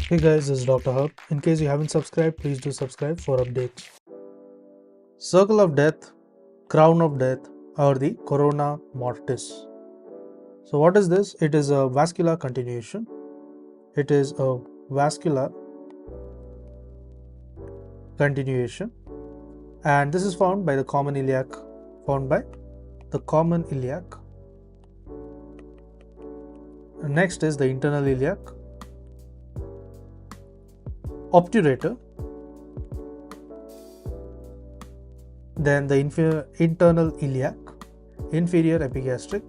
Hey guys, this is Dr. Hub. In case you haven't subscribed, please do subscribe for updates. Circle of death, crown of death, or the corona mortis. So what is this? It is a vascular continuation. It is a vascular continuation, and this is found by the common iliac. Next is the internal iliac, obturator, then the internal iliac, inferior epigastric,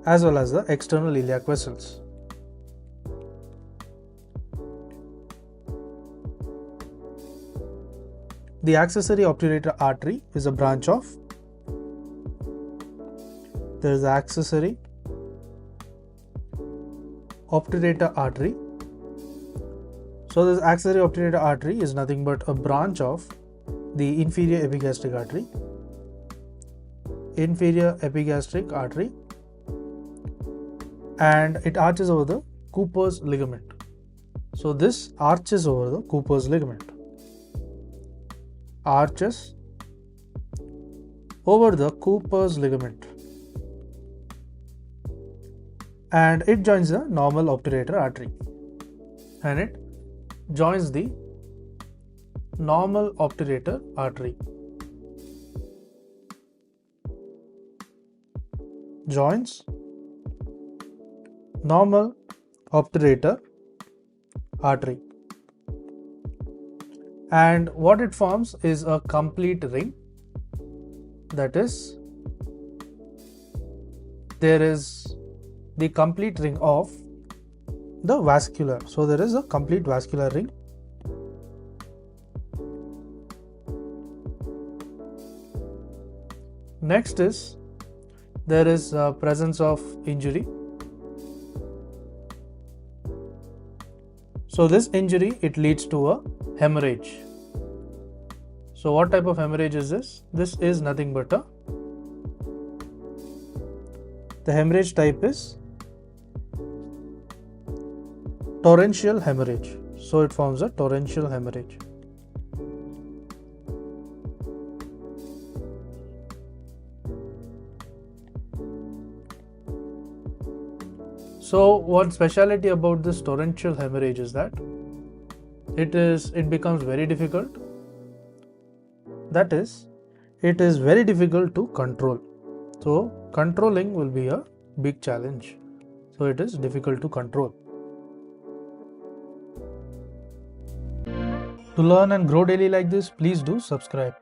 as well as the external iliac vessels. The accessory obturator artery is a branch of, there is the accessory obturator artery. So this accessory obturator artery is nothing but a branch of the inferior epigastric artery, and it arches over the Cooper's ligament. So this arches over the Cooper's ligament. Arches over the Cooper's ligament, and it joins the normal obturator artery, and it joins the normal obturator artery, joins normal obturator artery, and what it forms is a complete ring. That is, there is the complete ring of the vascular. So there is a complete vascular ring. Next is, there is a presence of injury. So this injury, it leads to a hemorrhage. So what type of hemorrhage is this? This is nothing but the hemorrhage type is torrential hemorrhage. So it forms a torrential hemorrhage. So one speciality about this torrential hemorrhage is that it becomes very difficult. That is, it is very difficult to control. So controlling will be a big challenge. So it is difficult to control. To learn and grow daily like this, please do subscribe.